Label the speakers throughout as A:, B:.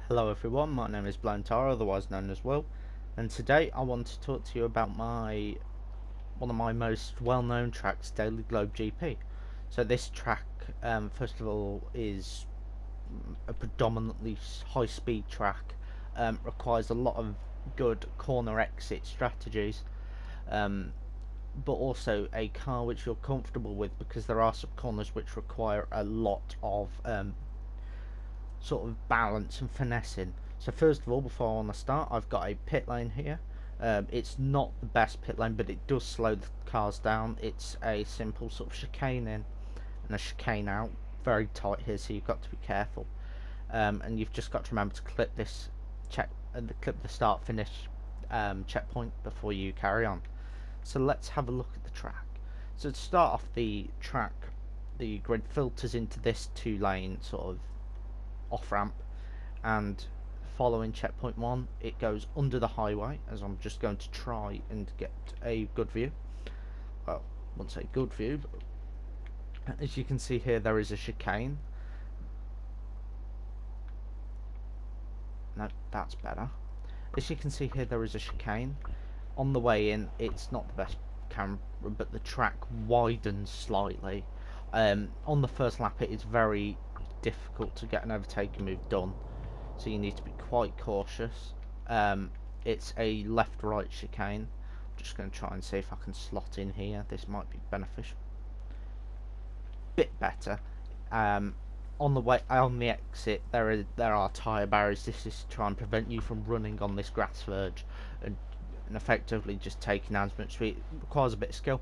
A: Hello everyone, my name is BlownTyre, otherwise known as Will, and today I want to talk to you about one of my most well-known tracks, Daily Globe GP. So this track, first of all, is a predominantly high-speed track, requires a lot of good corner exit strategies, um, but also a car which you're comfortable with, because there are some corners which require a lot of sort of balance and finessing. So first of all, before I want to start, I've got a pit lane here. It's not the best pit lane, but it does slow the cars down. It's a simple sort of chicane in and a chicane out, very tight here, so you've got to be careful. And you've just got to remember to clip this clip the start finish checkpoint before you carry on. So let's have a look at the track. So to start off the track, the grid filters into this two-lane sort of off ramp, and following checkpoint 1 it goes under the highway, as I'm just going to try and get a good view. Well, I won't say good view, but as you can see here, there is a chicane. No, that's better. As you can see here, there is a chicane. On the way in, it's not the best camera, but the track widens slightly. On the first lap, it is very difficult to get an overtaking move done, so you need to be quite cautious. It's a left-right chicane. I'm just going to try and see if I can slot in here. This might be beneficial. Bit better. On the exit, there are tyre barriers. This is to try and prevent you from running on this grass verge and effectively just taking as much speed. It requires a bit of skill.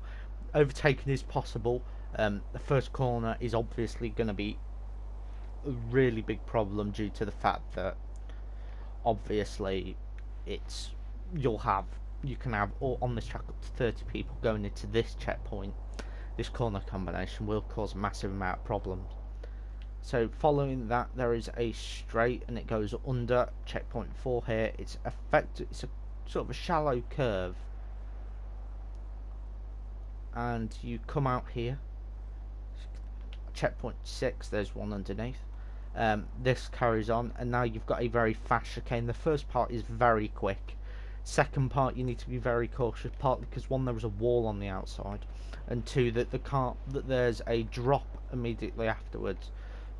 A: Overtaking is possible. The first corner is obviously going to be a really big problem due to the fact that obviously you can have on this track up to 30 people going into this checkpoint. This corner combination will cause a massive amount of problems. So following that, there is a straight and it goes under checkpoint 4 here. It's a sort of a shallow curve, and you come out here, checkpoint 6, there's one underneath. This carries on, and now you've got a very fast chicane. The first part is very quick. Second part, you need to be very cautious, partly because one, there was a wall on the outside, and two, that there's a drop immediately afterwards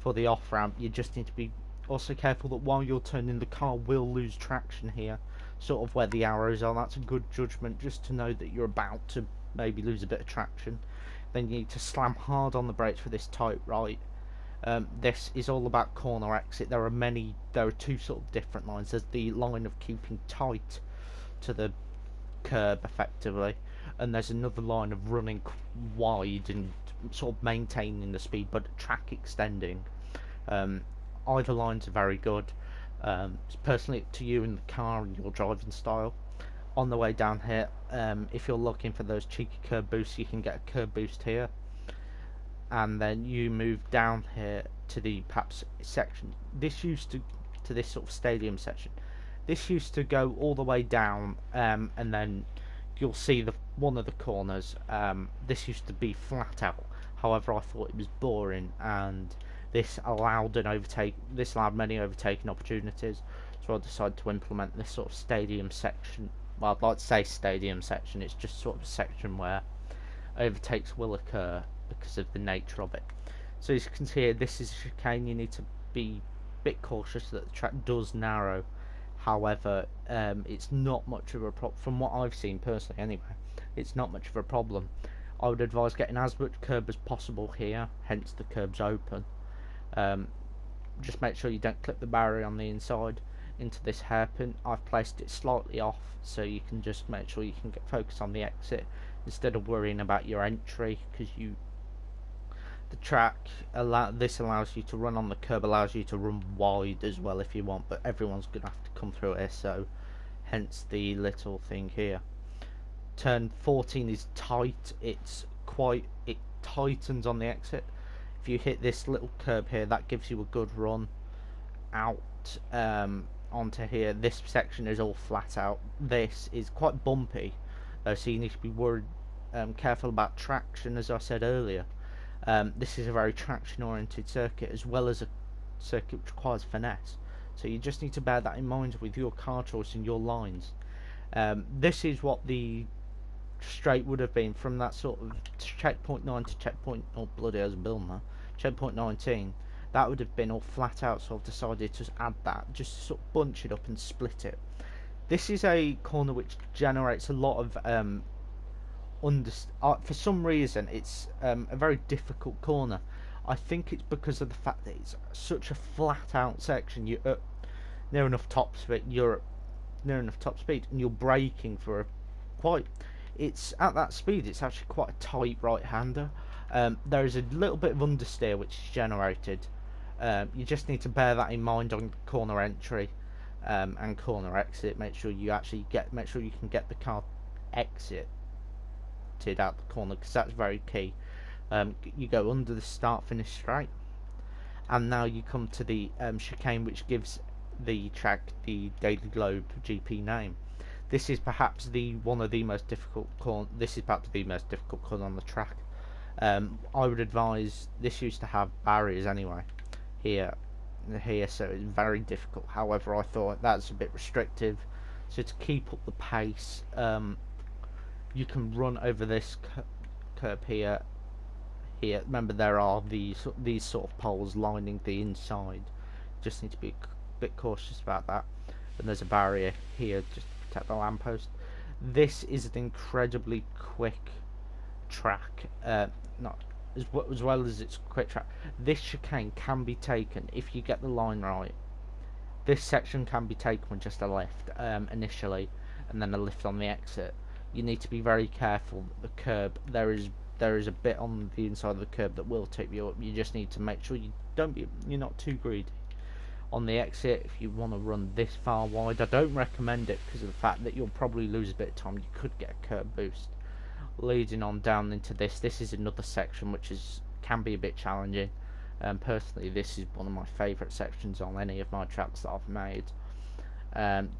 A: for the off ramp. You just need to be also careful that while you're turning, the car will lose traction here, sort of where the arrows are. That's a good judgment, just to know that you're about to maybe lose a bit of traction. Then you need to slam hard on the brakes for this tight right. This is all about corner exit. There are two sort of different lines. There's the line of keeping tight to the curb effectively, and there's another line of running wide and sort of maintaining the speed but track extending. Either lines are very good. It's personally up to you in the car and your driving style. On the way down here, if you're looking for those cheeky curb boosts, you can get a curb boost here, and then you move down here to the perhaps section. This used to this sort of stadium section. This used to go all the way down, and then you'll see one of the corners. This used to be flat out. However, I thought it was boring, and this allowed many overtaking opportunities. So I decided to implement this sort of stadium section. Well, I'd like to say stadium section. It's just sort of a section where overtakes will occur because of the nature of it. So as you can see here, this is a chicane. You need to be a bit cautious that the track does narrow. However, it's not much of a problem from what I've seen personally anyway. It's not much of a problem. I would advise getting as much curb as possible here, hence the curb's open. Just make sure you don't clip the barrier on the inside into this hairpin. I've placed it slightly off, so you can just make sure you can get focus on the exit instead of worrying about your entry, because the track this allows you to run on the curb, allows you to run wide as well if you want, but everyone's gonna have to come through here, so hence the little thing here. Turn 14 is tight. It tightens on the exit. If you hit this little curb here, that gives you a good run out onto here. This section is all flat out. This is quite bumpy though, so you need to be careful about traction, as I said earlier. This is a very traction oriented circuit, as well as a circuit which requires finesse. So you just need to bear that in mind with your car choice and your lines. This is what the straight would have been from that sort of checkpoint 9 to checkpoint, oh bloody hell's a building there, checkpoint 19. That would have been all flat out, so I've decided to add that, just to sort of bunch it up and split it. This is a corner which generates a lot of for some reason it's a very difficult corner. I think it's because of the fact that it's such a flat out section. You're near enough top speed, and you're braking for a quite. It's at that speed. It's actually quite a tight right-hander. There is a little bit of understeer which is generated. You just need to bear that in mind on corner entry and corner exit. Make sure you can get the car exited out the corner, because that's very key. You go under the start-finish straight, and now you come to the chicane, which gives the track the Daily Globe GP name. This is perhaps one of the most difficult corner. This is perhaps the most difficult corner on the track. I would advise. This used to have barriers anyway, here, so it's very difficult. However, I thought that's a bit restrictive. So to keep up the pace, you can run over this curb here. Remember, there are these sort of poles lining the inside. Just need to be a bit cautious about that. And there's a barrier here just to protect the lamppost. This is an incredibly quick track, not as well as it's a quick track. This chicane can be taken if you get the line right. This section can be taken with just a left initially, and then a lift on the exit. You need to be very careful. The curb, there is a bit on the inside of the curb that will tip you up. You just need to make sure you're not too greedy. On the exit, if you want to run this far wide, I don't recommend it because of the fact that you'll probably lose a bit of time. You could get a curb boost. Leading on down into this is another section which can be a bit challenging. Personally, this is one of my favourite sections on any of my tracks that I've made.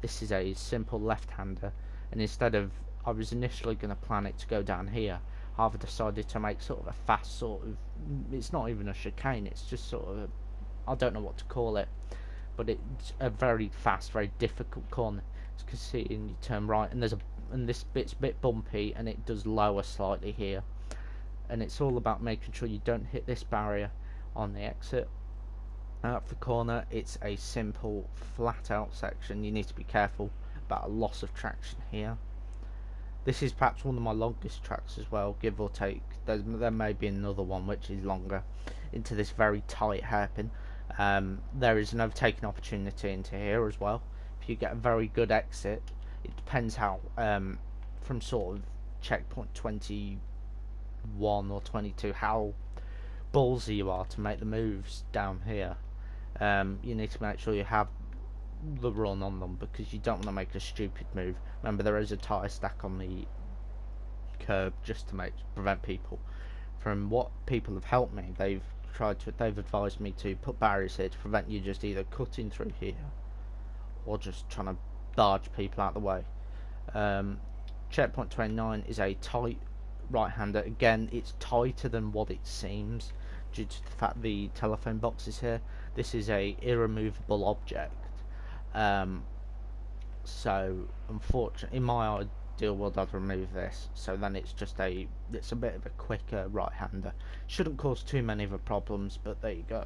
A: This is a simple left-hander, and instead of, I was initially going to plan it to go down here, I've decided to make sort of a fast sort of, it's not even a chicane, it's just sort of I don't know what to call it, but it's a very fast, very difficult corner. As you can see, and you turn right, and this bit's a bit bumpy, and it does lower slightly here, and it's all about making sure you don't hit this barrier on the exit. Out of the corner, it's a simple flat out section. You need to be careful about a loss of traction here. This is perhaps one of my longest tracks as well, give or take. There may be another one which is longer, into this very tight hairpin. There is an overtaking opportunity into here as well. If you get a very good exit, it depends how, from sort of checkpoint 21 or 22, how ballsy you are to make the moves down here. You need to make sure you have the run on them, because you don't want to make a stupid move. Remember, there is a tyre stack on the curb just to prevent people. From what people have helped me, they've advised me to put barriers here to prevent you just either cutting through here or just trying to dodge people out of the way. Checkpoint 29 is a tight right-hander. Again, it's tighter than what it seems due to the fact the telephone box is here. This is a irremovable object. So unfortunately, in my ideal world, I'd remove this. So then it's a bit of a quicker right-hander. Shouldn't cause too many of the problems, but there you go.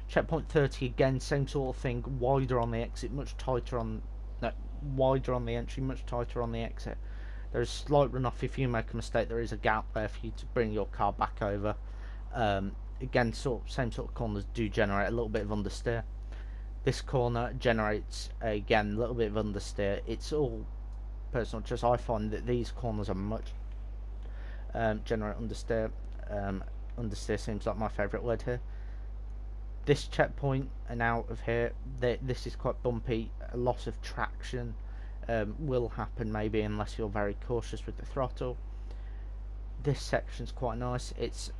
A: Checkpoint 30 again, same sort of thing. Wider on the exit, much tighter on wider on the entry, much tighter on the exit. There's slight runoff if you make a mistake. There is a gap there for you to bring your car back over. Again, same sort of corners do generate a little bit of understeer. This corner generates, again, a little bit of understeer. It's all personal choice. I find that these corners are much generate understeer. Understeer seems like my favourite word here. This checkpoint and out of here, this is quite bumpy. A loss of traction will happen maybe unless you're very cautious with the throttle. This section's quite nice. It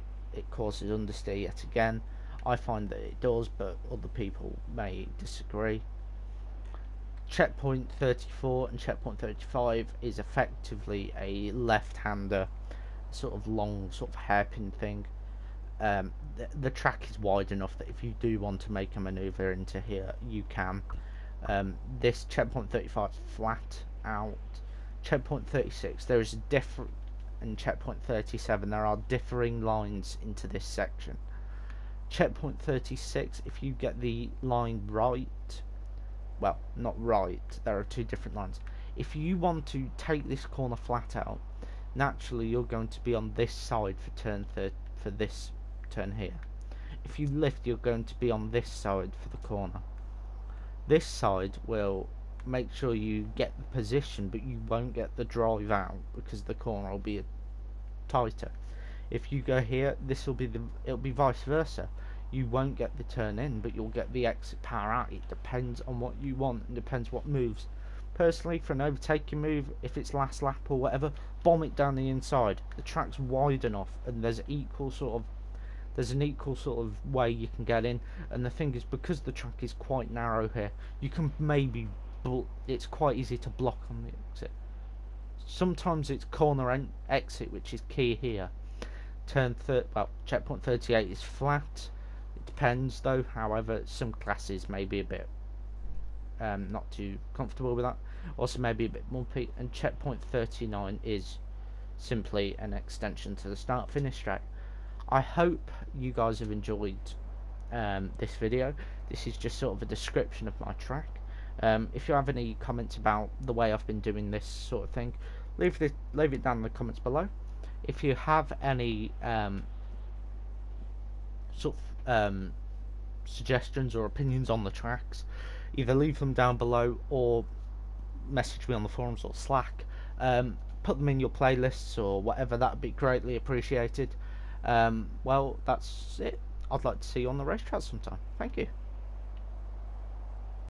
A: causes understeer yet again. I find that it does, but other people may disagree. Checkpoint 34 and checkpoint 35 is effectively a left-hander, sort of long, sort of hairpin thing. the track is wide enough that if you do want to make a manoeuvre into here, you can. This checkpoint 35 flat out. Checkpoint 36, there is a different, and checkpoint 37, there are differing lines into this section. Checkpoint 36, if you get the line right, well, not right, there are two different lines. If you want to take this corner flat out, naturally you're going to be on this side for for this turn here. If you lift, you're going to be on this side for the corner. This side will make sure you get the position, but you won't get the drive out because the corner will be tighter. If you go here, this will be it'll be vice versa. You won't get the turn in, but you'll get the exit power out. It depends on what you want and depends what moves. Personally, for an overtaking move, if it's last lap or whatever, bomb it down the inside. The track's wide enough, and there's an equal sort of way you can get in. And the thing is, because the track is quite narrow here, you can maybe it's quite easy to block on the exit. Sometimes it's corner exit, which is key here. Checkpoint 38 is flat. It depends though. However, some classes may be a bit not too comfortable with that. Also, maybe a bit bumpy. And checkpoint 39 is simply an extension to the start-finish straight. I hope you guys have enjoyed this video. This is just sort of a description of my track. If you have any comments about the way I've been doing this sort of thing, leave it down in the comments below. If you have any suggestions or opinions on the tracks, either leave them down below or message me on the forums or Slack. Put them in your playlists or whatever, that would be greatly appreciated. Well, that's it. I'd like to see you on the racetrack sometime. Thank you.